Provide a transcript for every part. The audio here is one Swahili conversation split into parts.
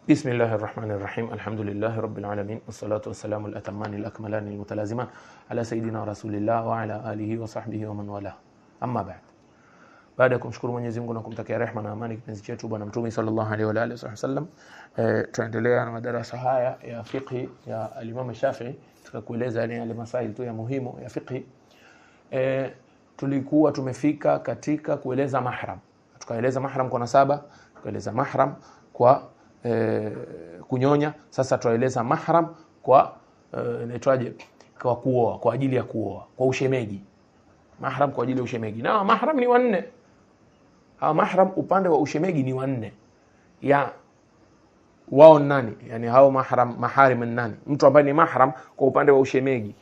بسم الله الرحمن الرحيم. الحمد لله رب العالمين، والصلاة والسلام الأتمان الأكملان المتلازمان على سيدنا رسول الله وعلى آله وصحبه ومن والاه. أما بعد, baada ya kumshukuru Mwenyezi Mungu na kumtakia rehema na amani kipenzi chetu bwana Mtume sallallahu alaihi wa alihi wasallam, tuendelea na madarasa haya ya fiqh ya al-Imam Shafi'i, tukakueleza yale masail tu ya muhimu ya fiqh. Tulikuwa tumefika katika kueleza mahram, tukaeleza mahram kwa nasaba, tukaeleza mahram kwa kunyonya. Sasa tueleza mahram kwa inaitwaje, kwa kuoa, kwa ajili ya kuoa, kwa ushemeji. Mahram kwa ajili ya ushemeji, na mahram ni wanne. Hawa mahram upande wa ushemeji ni wanne. Ya wao nani? Yani hao mahram, maharim nani? Mtu ambaye ni mahram kwa upande wa ushemeji,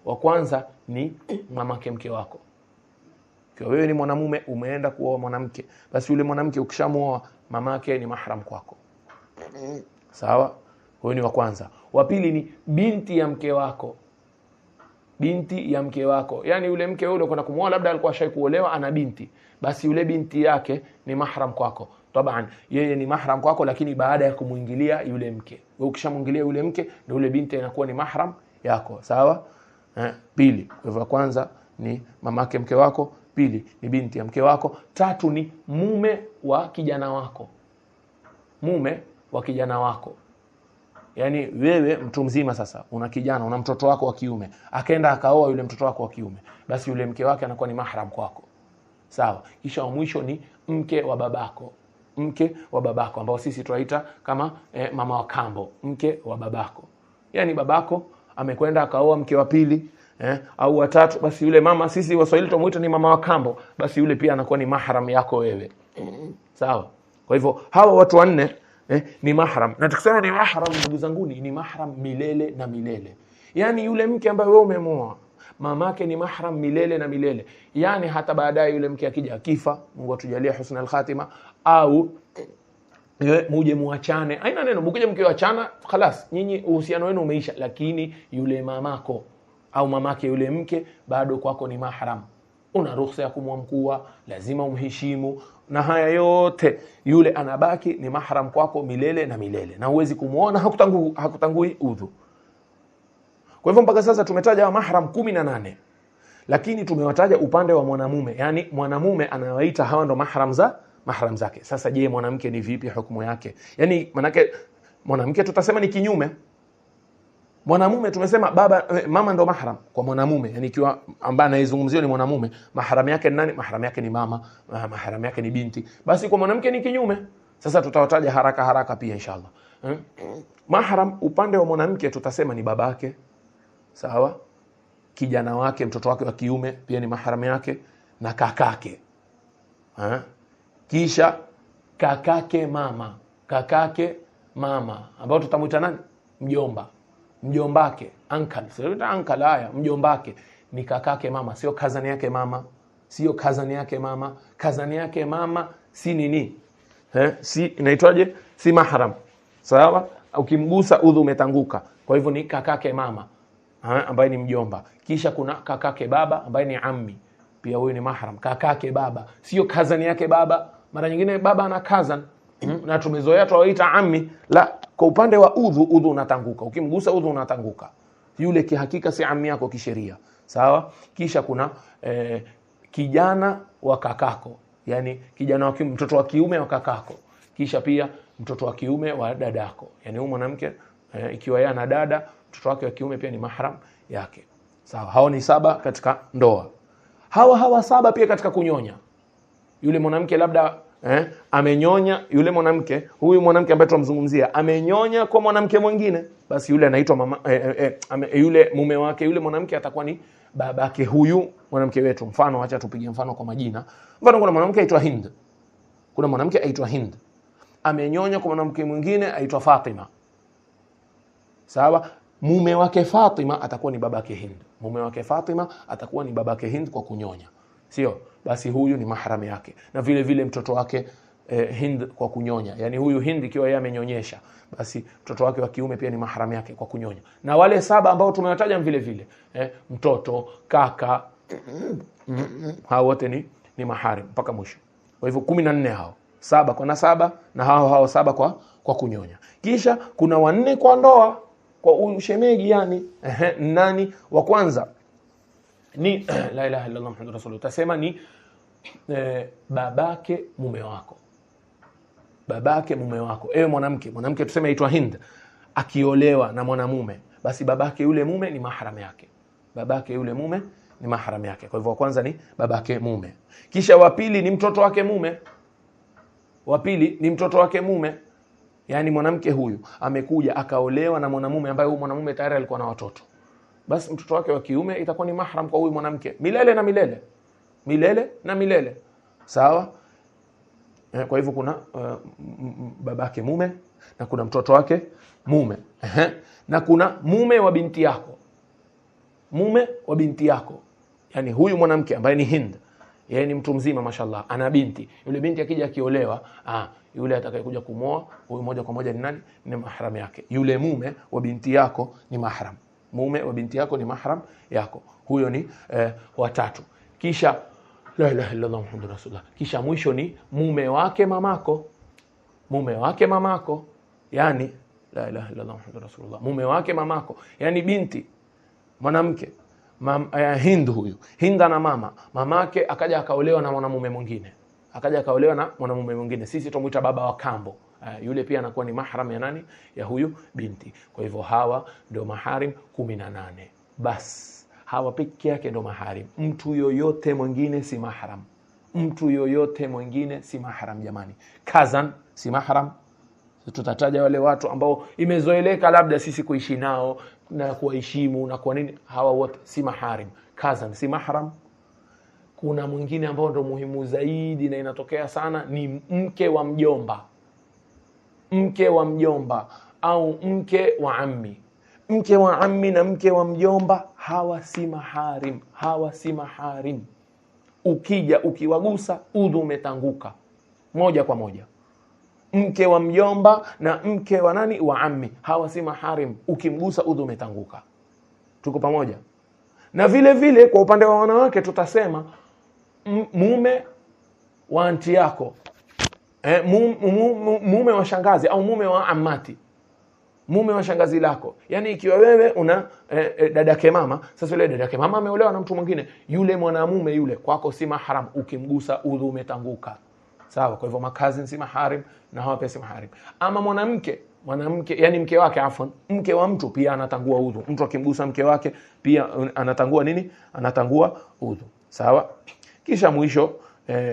wa kwanza ni mamake mke wako. Kwa wewe ni mwanamume umeenda kuoa mwanamke, basi yule mwanamke ukishamuoa mamake ni mahram kwako. Sawa? Huyo ni wa kwanza. Wa pili ni binti ya mke wako. Binti ya mke wako, yani yule mke yule unakwenda kumuoa, labda alikuwa ashaikuolewa ana binti, basi yule binti yake ni mahram kwako. Taban yeye ni mahram kwako, lakini baada ya kumuingilia yule mke. Wewe ukishamuingilia yule mke, ndio yule binti inakuwa ni mahram yako. Sawa? Pili, kwa kwanza ni mamake mke wako, pili ni binti ya mke wako, tatu ni mume wa kijana wako. Mume wa kijana wako, yani wewe mtu mzima sasa, una kijana, una mtoto wako wa kiume, akaenda akaoa yule mtoto wako wa kiume, basi yule mke wake anakuwa ni mahram kwako. Sawa? Kisha wa mwisho ni mke wa babako. Mke wa babako ambao sisi tunaita kama mama wa kambo, mke wa babako. Yani babako amekwenda akaoa mke wa pili au wa tatu, basi yule mama, sisi Waswahili tumuita ni mama wa kambo, basi yule pia anakuwa ni mahram yako wewe. Sawa? Kwa hivyo hawa watu wanne ni mahram. Na tukisema ni mahram, ndugu zangu, ni mahram milele na milele. Yani yule mke ambaye wewe umemuoa, mamake ni mahram milele na milele. Yani hata baadaye yule mke akija akifa, Mungu atujalie husna al-khatima, au muje muachane, haina neno, mkuje mkiachana خلاص, nyinyi uhusiano wenu umeisha, lakini yule mamako au mamake yule mke bado kwako ni mahram. Una ruhusa ya kumwamkua, lazima umheshimu, na haya yote yule anabaki ni mahram kwako milele na milele, na huwezi kumuona, hakutangui udhu. Kwa hivyo mpaka sasa tumetaja mahram 18, lakini tumewataja upande wa mwanamume, yani mwanamume anawaita hawa ndo mahram zake. Sasa je, mwanamke ni vipi hukumu yake? Yani manake mwanamke tutasema ni kinyume. Mwanamume tumesema mama ndo mahram kwa mwanamume, yani ikiwa ambaye anayezungumziwa ni mwanamume, mahram yake ni nani? Mahram yake ni mama, mahram yake ni binti. Basi kwa mwanamke ni kinyume. Sasa tutawataja haraka pia inshallah. Mahram upande wa mwanamke tutasema ni babake. Sawa? Kijana wake, mtoto wake wa kiume pia ni mahram yake, na kakake. Kisha kakake mama ambao tutamuita nani? Mjomba. Mjombake, uncle. Sio uncle, haya mjombake ni kakake mama, sio kazani yake mama. Sio kazani yake mama. Kazani yake mama si nini? Si inaitwaje? Si mahram. Sawa? Ukimgusa udhu umetanguka. Kwa hivyo ni kakake mama, ambaye ni mjomba. Kisha kuna kakake baba ambaye ni ammi, pia huyu ni mahram. Kakake baba, sio kazani yake baba. Mara nyingine baba ana kazan na tumezoea tuwaita ammi. La, kwa upande wa udhu unatanguka. Ukimgusa udhu unatanguka. Yule kihakika si ammi yako kisheria. Sawa? Kisha kuna kijana wa kakako, yani kijana wa kiume, mtoto wa kiume wa kakako. Kisha pia mtoto wa kiume wa dadako. Yani huyu mwanamke ikiwa yeye ana dada, mtoto wake wa kiume pia ni mahram yake. Sawa? Hao ni 7 katika ndoa. Hawa 7 pia katika kunyonya. Yule mwanamke labda amenyonya, yule mwanamke, huyu mwanamke ambaye tunamzungumzia amenyonya kwa mwanamke mwingine, basi yule anaitwa mama, yule mume wake yule mwanamke atakuwa ni babake huyu mwanamke wetu. Mfano, acha tupige mfano kwa majina. Mfano, kuna mwanamke aitwa Hind. Kuna mwanamke aitwa Hind, amenyonya kwa mwanamke mwingine aitwa Fatima. Sawa? Mume wake Fatima atakuwa ni babake Hind. Mume wake Fatima atakuwa ni babake Hind kwa kunyonya. Sio? Basi huyu ni mahram yake. Na vile vile mtoto wake Hind kwa kunyonya. Yani huyu Hind ikiwa yeye amenyonyesha, basi mtoto wake wa kiume pia ni mahram yake kwa kunyonya. Na wale 7 ambao tumewataja vile vile, mtoto, kaka, hao wote ni maharim mpaka mwisho. Kwa hivyo 14 hao. 7 kwa nasaba na hao 7 kwa kunyonya. Kisha kuna wanne kwa ndoa, kwa ushemegi yani. Nani wa kwanza? Ni la ilaha illallah muhammadur rasulullah, utasema ni babake mume wako. Babake mume wako, ewe mwanamke tuseme aitwa Hind, akiolewa na mwanamume, basi babake yule mume ni mahram yake. Babake yule mume ni mahram yake. Kwa hivyo wa kwanza ni babake mume. Kisha wa pili ni mtoto wake mume. Wa pili ni mtoto wake mume. Yani mwanamke huyu amekuja akaolewa na mwanamume ambaye huyu mwanamume tayari alikuwa na watoto. Basi mtoto wake wa kiume itakuwa ni mahram kwa huyu mwanamke milele na milele. Milele na milele. Sawa? Kwa hivyo kuna babake mume na kuna mtoto wake mume. Na kuna mume wa binti yako. Mume wa binti yako. Yani huyu mwanamke ambaye ni Hind, yeye ni mtu mzima mashallah, ana binti. Yule binti akija akiolewa, yule atakayekuja kumoa huyu moja kwa moja ni nani? Ni mahram yake. Yule mume wa binti yako ni mahram. Mume wa binti yako ni mahram yako. Huyo ni watatu. Kisha la ilaha illallah muhammadur rasulullah. Kisha mwisho ni mume wake mamako. Mume wake mamako. Yani la ilaha illallah muhammadur rasulullah. Mume wake mamako. Yani binti mwanamke Hind huyu. Hind na mamake akaja akaolewa na mwanamume mwingine. Sisi tumuita baba wa kambo. Yule pia anakuwa ni mahram ya nani? Ya huyu binti. Kwa hivyo hawa ndio maharim 18. Bas hawa pekee yake ndio maharim. Mtu yoyote mwingine si mahram. Mtu yoyote mwingine si mahram jamani. Kazan si mahram. Tutataja wale watu ambao imezoeleka labda sisi kuishi nao na kuwaheshimu na kwa nini, hawa wote si maharim. Kazan si mahram. Kuna mwingine ambao ndio muhimu zaidi na inatokea sana ni mke wa mjomba. Mke wa mjomba au mke wa ammi. Mke wa ammi na mke wa mjomba hawa si maharim. Hawa si maharim. Ukija ukiwagusa udhu umetanguka moja kwa moja. Mke wa mjomba na mke wa nani? Wa ammi. Hawa si maharim. Ukimgusa udhu umetanguka. Tuko pamoja? Na vile vile kwa upande wa wanawake tutasema mume wa anti yako. Mume wa shangazi au mume wa amati. Mume wa shangazi lako. Yani ikiwa wewe una dadake mama, sasa yule dadake mama ameolewa na mtu mwingine, yule mwanamume yule kwako si mahram, ukimgusa udhu umetanguka. Sawa? Kwa hivyo makazi si maharim na hawa pia si maharim. Ama mwanamke yani mke wake mke wa mtu pia anatangua udhu. Mtu akimgusa mke wake pia anatangua nini? Anatangua udhu. Sawa? Kisha mwisho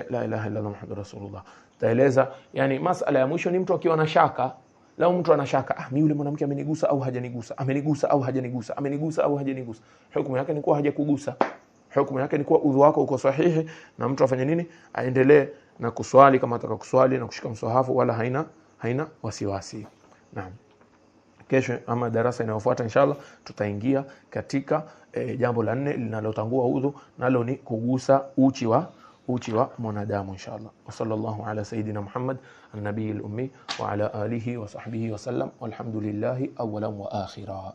la ilaha illallah muhammadur rasulullah. Taeleza yani masala ya mwisho ni mtu akiwa na shaka. Lao mtu anashaka, mimi yule mwanamke amenigusa au hajanigusa, amenigusa au hajanigusa, amenigusa au hajanigusa. Hukumu yake ni kuwa hajakugusa. Hukumu yake ni kuwa udhu wako uko sahihi na mtu afanye nini? Aendelee na kuswali kama ataka kuswali na kushika mswahafu, wala haina wasiwasi. Naam. Kesho ama darasa inayofuata inshallah tutaingia katika jambo la 4 linalotangua udhu, nalo ni kugusa uchi wa mwanadamu inshallah. Wa sallallahu ala sayidina Muhammad an-nabiyil ummi wa ala alihi wa sahbihi wa sallam, walhamdulillahi awwalan wa akhira.